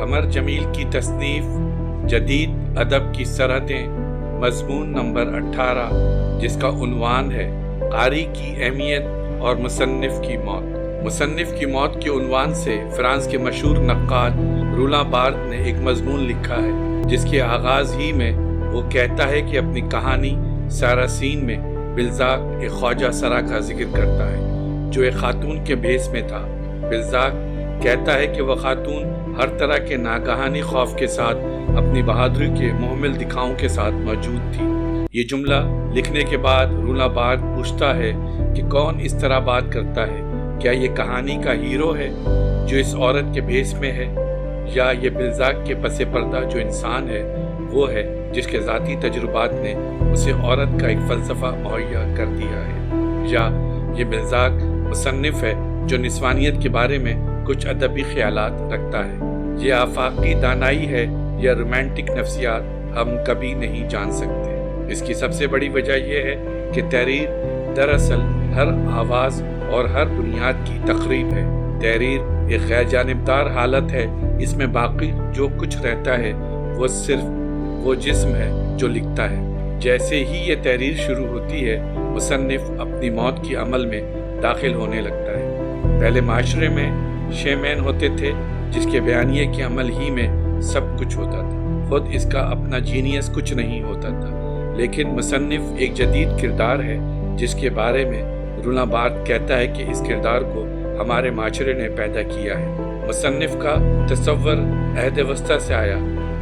قمر جمیل کی تصنیف جدید ادب کی سرحدیں، مضمون نمبر 18، جس کا عنوان ہے قاری کی اہمیت اور مصنف کی موت۔ مصنف کی موت کے عنوان سے فرانس کے مشہور نقاد رولاں بارتھ نے ایک مضمون لکھا ہے، جس کے آغاز ہی میں وہ کہتا ہے کہ اپنی کہانی ساراسین میں بلزاک ایک خواجہ سرا کا ذکر کرتا ہے جو ایک خاتون کے بھیس میں تھا۔ بلزاک کہتا ہے کہ وہ خاتون ہر طرح کے ناگہانی خوف کے ساتھ اپنی بہادری کے محمل دکھاؤں کے ساتھ موجود تھی۔ یہ جملہ لکھنے کے بعد رولاں بارتھ پوچھتا ہے کہ کون اس طرح بات کرتا ہے؟ کیا یہ کہانی کا ہیرو ہے جو اس عورت کے بھیس میں ہے، یا یہ بلزاک کے پس پردہ جو انسان ہے وہ ہے جس کے ذاتی تجربات نے اسے عورت کا ایک فلسفہ مہیا کر دیا ہے، یا یہ بلزاک مصنف ہے جو نسوانیت کے بارے میں کچھ ادبی خیالات رکھتا ہے؟ یہ آفاقی دانائی ہے یا رومانٹک نفسیات، ہم کبھی نہیں جان سکتے۔ اس کی سب سے بڑی وجہ یہ ہے کہ تحریر دراصل ہر آواز اور ہر بنیاد کی تقریب ہے۔ تحریر ایک غیر جانبدار حالت ہے، اس میں باقی جو کچھ رہتا ہے وہ صرف وہ جسم ہے جو لکھتا ہے۔ جیسے ہی یہ تحریر شروع ہوتی ہے، مصنف اپنی موت کی عمل میں داخل ہونے لگتا ہے۔ پہلے معاشرے میں شیمین ہوتے تھے جس کے بیانیے کے عمل ہی میں سب کچھ ہوتا تھا، خود اس کا اپنا جینیس کچھ نہیں ہوتا تھا۔ لیکن مصنف ایک جدید کردار ہے جس کے بارے میں رولاں بارتھ کہتا ہے کہ اس کردار کو ہمارے معاشرے نے پیدا کیا ہے۔ مصنف کا تصور عہد وسطیٰ سے آیا۔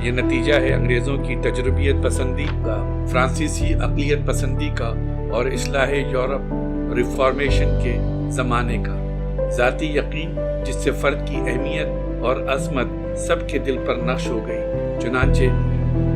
یہ نتیجہ ہے انگریزوں کی تجربیت پسندی کا، فرانسیسی عقلیت پسندی کا اور اصلاح یورپ ریفارمیشن کے زمانے کا۔ ذاتی یقین جس سے فرد کی اہمیت اور عظمت سب کے دل پر نقش ہو گئی، چنانچہ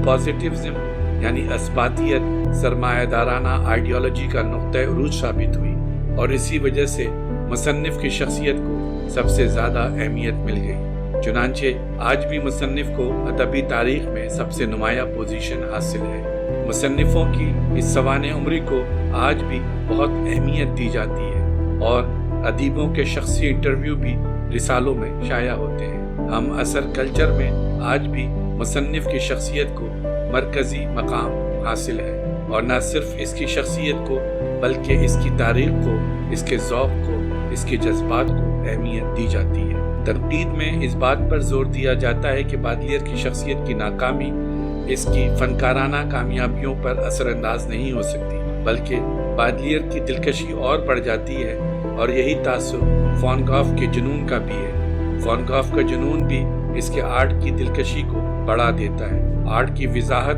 پازیٹیوزم یعنی اثباتیت سرمایہ دارانہ آئیڈیالوجی کا نقطہ عروج ثابت ہوئی، اور اسی وجہ سے مصنف کی شخصیت کو سب سے زیادہ اہمیت مل گئی۔ چنانچہ آج بھی مصنف کو ادبی تاریخ میں سب سے نمایاں پوزیشن حاصل ہے۔ مصنفوں کی اس سوانح عمری کو آج بھی بہت اہمیت دی جاتی ہے، اور ادیبوں کے شخصی انٹرویو بھی رسالوں میں شائع ہوتے ہیں۔ ہم عصر کلچر میں آج بھی مصنف کی شخصیت کو مرکزی مقام حاصل ہے، اور نہ صرف اس کی شخصیت کو بلکہ اس کی تاریخ کو، اس کے ذوق کو، اس کے جذبات کو اہمیت دی جاتی ہے۔ تنقید میں اس بات پر زور دیا جاتا ہے کہ بادلیئر کی شخصیت کی ناکامی اس کی فنکارانہ کامیابیوں پر اثر انداز نہیں ہو سکتی، بلکہ بادلیئر کی دلکشی اور بڑھ جاتی ہے، اور یہی تاثر فان گوگ کے جنون کا بھی ہے۔ فان گوگ کا جنون بھی اس کے آرٹ کی دلکشی کو بڑھا دیتا ہے۔ آرٹ کی وضاحت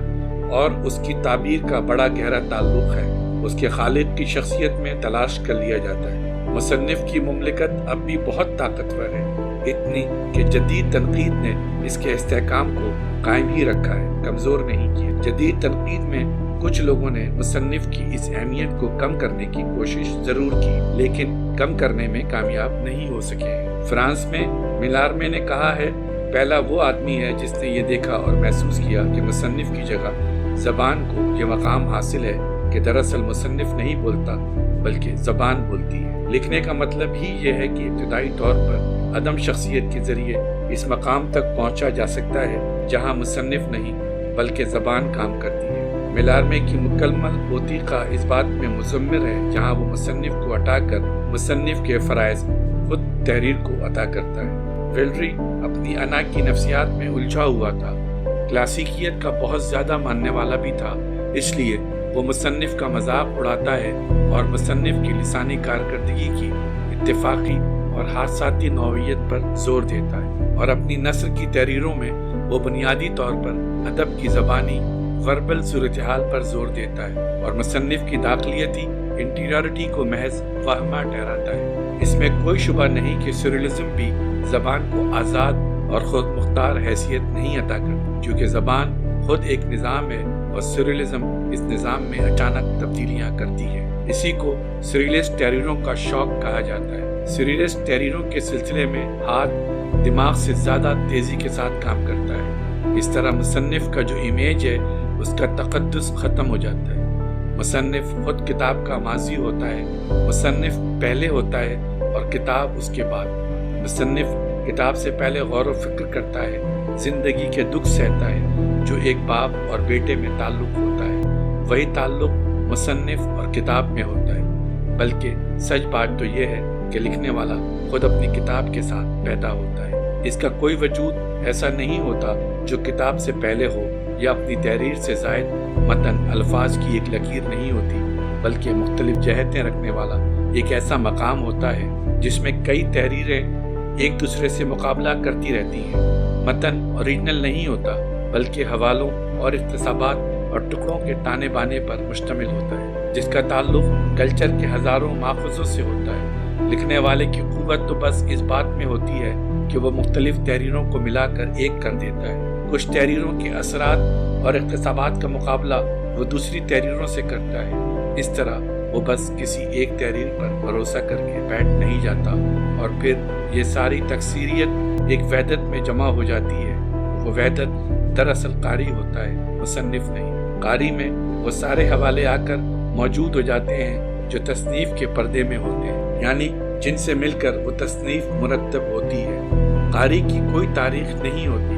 اور اس کی تعبیر کا بڑا گہرا تعلق ہے، اس کے خالق کی شخصیت میں تلاش کر لیا جاتا ہے۔ مصنف کی مملکت اب بھی بہت طاقتور ہے، اتنی کہ جدید تنقید نے اس کے استحکام کو قائم ہی رکھا ہے، کمزور نہیں کیا۔ جدید تنقید میں کچھ لوگوں نے مصنف کی اس اہمیت کو کم کرنے کی کوشش ضرور کی، لیکن کم کرنے میں کامیاب نہیں ہو سکے۔ فرانس میں ملارمے نے کہا ہے، پہلا وہ آدمی ہے جس نے یہ دیکھا اور محسوس کیا کہ مصنف کی جگہ زبان کو یہ مقام حاصل ہے کہ دراصل مصنف نہیں بولتا بلکہ زبان بولتی ہے۔ لکھنے کا مطلب ہی یہ ہے کہ ابتدائی طور پر عدم شخصیت کے ذریعے اس مقام تک پہنچا جا سکتا ہے جہاں مصنف نہیں بلکہ زبان کام کرتی ہے۔ ملارمے کی مکمل وثیقہ اس بات میں مضمر ہے جہاں وہ مصنف کو ہٹا کر مصنف کے فرائض خود تحریر کو عطا کرتا ہے۔ ویلری اپنی انا کی نفسیات میں الجھا ہوا تھا، کلاسیکیت کا بہت زیادہ ماننے والا بھی تھا، اس لیے وہ مصنف کا مذاق اڑاتا ہے اور مصنف کی لسانی کارکردگی کی اتفاقی اور حادثاتی نوعیت پر زور دیتا ہے، اور اپنی نثر کی تحریروں میں وہ بنیادی طور پر ادب کی زبانی وربل صورتحال پر زور دیتا ہے، اور مصنف کی داخلیتی انٹیریورٹی کو محض وہمہ ٹھہراتا ہے۔ اس میں کوئی شبہ نہیں کہ سریلزم بھی زبان کو آزاد اور خود مختار حیثیت نہیں عطا کرتی، کیونکہ زبان خود ایک نظام ہے اور سریلزم اس نظام میں اچانک تبدیلیاں کرتی ہے۔ اسی کو سریلسٹ تحریروں کا شوق کہا جاتا ہے۔ سریلسٹ تحریروں کے سلسلے میں ہاتھ دماغ سے زیادہ تیزی کے ساتھ کام کرتا ہے۔ اس طرح مصنف کا جو امیج ہے اس کا تقدس ختم ہو جاتا ہے۔ مصنف خود کتاب کا ماضی ہوتا ہے، مصنف پہلے ہوتا ہے اور کتاب اس کے بعد۔ مصنف کتاب سے پہلے غور و فکر کرتا ہے، زندگی کے دکھ سہتا ہے جو ایک باپ اور بیٹے میں تعلق ہوتا ہے، وہی تعلق مصنف اور کتاب میں ہوتا ہے۔ بلکہ سچ بات تو یہ ہے کہ لکھنے والا خود اپنی کتاب کے ساتھ پیدا ہوتا ہے۔ اس کا کوئی وجود ایسا نہیں ہوتا جو کتاب سے پہلے ہو، یا اپنی تحریر سے زائد متن الفاظ کی ایک لکیر نہیں ہوتی، بلکہ مختلف جہتیں رکھنے والا ایک ایسا مقام ہوتا ہے جس میں کئی تحریریں ایک دوسرے سے مقابلہ کرتی رہتی ہیں۔ متن اوریجنل نہیں ہوتا، بلکہ حوالوں اور اقتباسات اور ٹکڑوں کے تانے بانے پر مشتمل ہوتا ہے، جس کا تعلق کلچر کے ہزاروں ماخذوں سے ہوتا ہے۔ لکھنے والے کی قوت تو بس اس بات میں ہوتی ہے کہ وہ مختلف تحریروں کو ملا کر ایک کر دیتا ہے۔ کچھ تحریروں کے اثرات اور اقتباسات کا مقابلہ وہ دوسری تحریروں سے کرتا ہے۔ اس طرح وہ بس کسی ایک تحریر پر بھروسہ کر کے بیٹھ نہیں جاتا، اور پھر یہ ساری تکثیریت ایک وحدت میں جمع ہو جاتی ہے۔ وہ وحدت دراصل قاری ہوتا ہے، مصنف نہیں۔ قاری میں وہ سارے حوالے آ کر موجود ہو جاتے ہیں جو تصنیف کے پردے میں ہوتے ہیں، یعنی جن سے مل کر وہ تصنیف مرتب ہوتی ہے۔ قاری کی کوئی تاریخ نہیں ہوتی،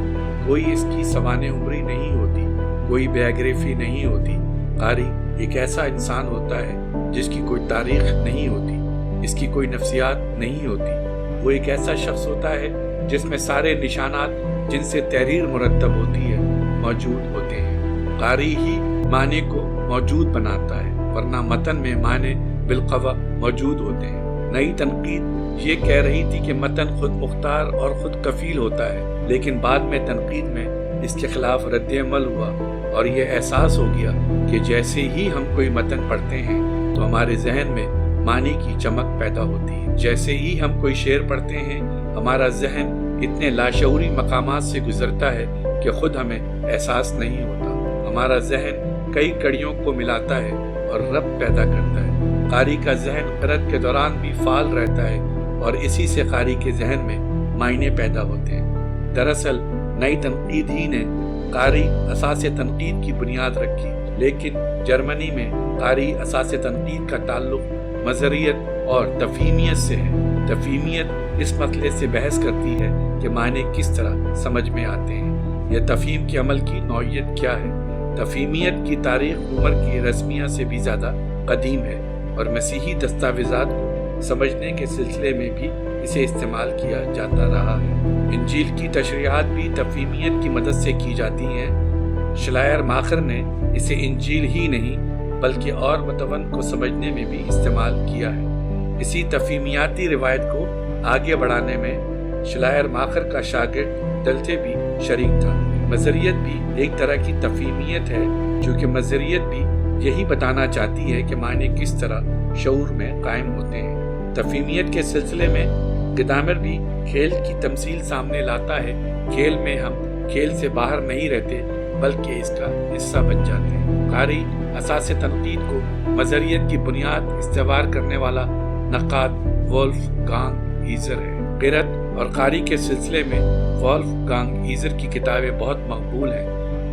کوئی اس کی سوانح عمری نہیں ہوتی، کوئی بایوگرافی نہیں ہوتی۔ قاری ایک ایسا انسان ہوتا ہے جس کی کوئی تاریخ نہیں ہوتی، اس کی کوئی نفسیات نہیں ہوتی۔ وہ ایک ایسا شخص ہوتا ہے جس میں سارے نشانات جن سے تحریر مرتب ہوتی ہے موجود ہوتے ہیں۔ قاری ہی معنی کو موجود بناتا ہے، ورنہ متن میں معنی بالقوہ موجود ہوتے ہیں۔ نئی تنقید یہ کہہ رہی تھی کہ متن خود مختار اور خود کفیل ہوتا ہے، لیکن بعد میں تنقید میں اس کے خلاف رد عمل ہوا، اور یہ احساس ہو گیا کہ جیسے ہی ہم کوئی متن پڑھتے ہیں تو ہمارے ذہن میں معنی کی چمک پیدا ہوتی ہے۔ جیسے ہی ہم کوئی شعر پڑھتے ہیں ہمارا ذہن اتنے لاشعوری مقامات سے گزرتا ہے کہ خود ہمیں احساس نہیں ہوتا۔ ہمارا ذہن کئی کڑیوں کو ملاتا ہے اور ربط پیدا کرتا ہے۔ قاری کا ذہن قرأت کے دوران بھی فعال رہتا ہے، اور اسی سے قاری کے ذہن میں معنی پیدا ہوتے ہیں۔ دراصل نئی تنقید ہی نے قاری اساس تنقید کی بنیاد رکھی، لیکن جرمنی میں قاری اساس تنقید کا تعلق مظہریت اور تفہیمیت سے ہے۔ تفہیمیت اس مسئلے سے بحث کرتی ہے کہ معنی کس طرح سمجھ میں آتے ہیں، یا تفہیم کے عمل کی نوعیت کیا ہے۔ تفہیمیت کی تاریخ عمر کی رسمیہ سے بھی زیادہ قدیم ہے، اور مسیحی دستاویزات کو سمجھنے کے سلسلے میں بھی اسے استعمال کیا جاتا رہا ہے۔ انجیل کی تشریحات بھی تفہیمیت کی مدد سے کی جاتی ہیں۔ شلائر ماخر نے اسے انجیل ہی نہیں بلکہ اور متون کو سمجھنے میں بھی استعمال کیا ہے۔ اسی تفہیمیاتی روایت کو آگے بڑھانے میں شلائر ماخر کا شاگرد دلتے بھی شریک تھا۔ مظہریت بھی ایک طرح کی تفہیمیت ہے، چونکہ مظہریت بھی یہی بتانا چاہتی ہے کہ معنی کس طرح شعور میں قائم ہوتے ہیں۔ تفہیمیت کے سلسلے میں گدامر بھی کھیل کی تمثیل سامنے لاتا ہے۔ کھیل میں ہم کھیل سے باہر نہیں رہتے بلکہ اس کا حصہ بن جاتے ہیں۔ قاری اساس تنقید کو مظہریت کی بنیاد استوار کرنے والا نقاد وولف گانگ ایزر ہے۔ قرأت اور قاری کے سلسلے میں وولف گانگ ایزر کی کتابیں بہت مقبول ہیں۔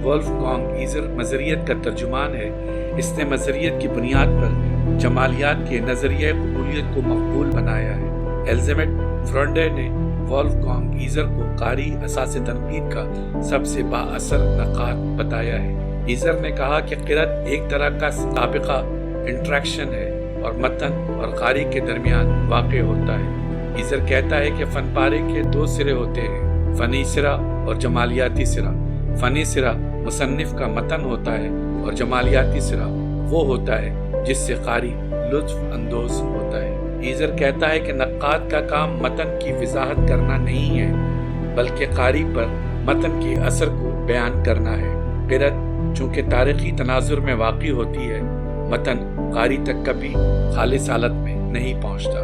وولف گانگ ایزر مظہریت کا ترجمان ہے۔ اس نے مظہریت کی بنیاد پر جمالیات کے نظریہ قبولیت کو مقبول بنایا ہے۔ ایلزمیٹ فرونڈے نے وولف گانگ ایزر کو قاری اساس تنقید کا سب سے با اثر نقاد بتایا ہے۔ ایزر نے کہا کہ قرأت ایک طرح کا سابقہ انٹریکشن ہے اور متن اور قاری کے درمیان واقع ہوتا ہے۔ ایزر کہتا ہے کہ فن پارے کے دو سرے ہوتے ہیں، فنی سرا اور جمالیاتی سرا۔ فنی سرا مصنف کا متن ہوتا ہے، اور جمالیاتی سرا وہ ہوتا ہے جس سے قاری لطف اندوز ہوتا ہے۔ ایزر کہتا ہے کہ نقاد کا کام متن کی وضاحت کرنا نہیں ہے بلکہ قاری پر متن کے اثر کو بیان کرنا ہے۔ قرأت چونکہ تاریخی تناظر میں واقع ہوتی ہے، متن قاری تک کبھی خالص حالت میں نہیں پہنچتا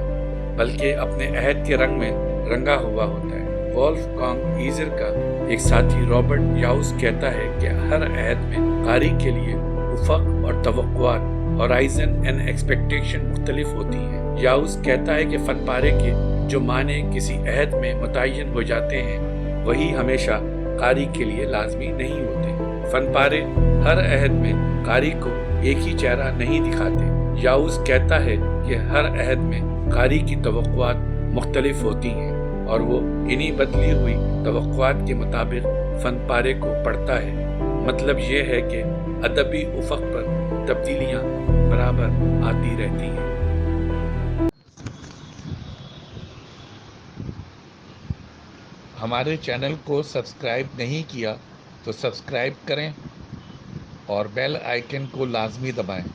بلکہ اپنے عہد کے رنگ میں رنگا ہوا ہوتا ہے۔ وولف گانگ ایزر کا ایک ساتھی رابرٹ یاؤس کہتا ہے کہ ہر عہد میں قاری کے لیے افق اور توقعات ہورائزن اینڈ ایکسپیکٹیشن مختلف ہوتی ہیں۔ یاؤس کہتا ہے کہ فن پارے کے جو معنی کسی عہد میں متعین ہو جاتے ہیں وہی ہمیشہ قاری کے لیے لازمی نہیں ہوتے۔ فن پارے ہر عہد میں قاری کو ایک ہی چہرہ نہیں دکھاتے۔ یاؤس کہتا ہے کہ ہر عہد میں قاری کی توقعات مختلف ہوتی ہیں اور وہ انہی بدلی ہوئی توقعات کے مطابق فن پارے کو پڑھتا ہے۔ مطلب یہ ہے کہ ادبی افق پر تبدیلیاں برابر آتی رہتی ہیں۔ ہمارے چینل کو سبسکرائب نہیں کیا تو سبسکرائب کریں اور بیل آئیکن کو لازمی دبائیں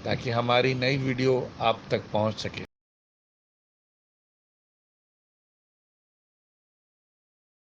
تاکہ ہماری نئی ویڈیو آپ تک پہنچ سکے۔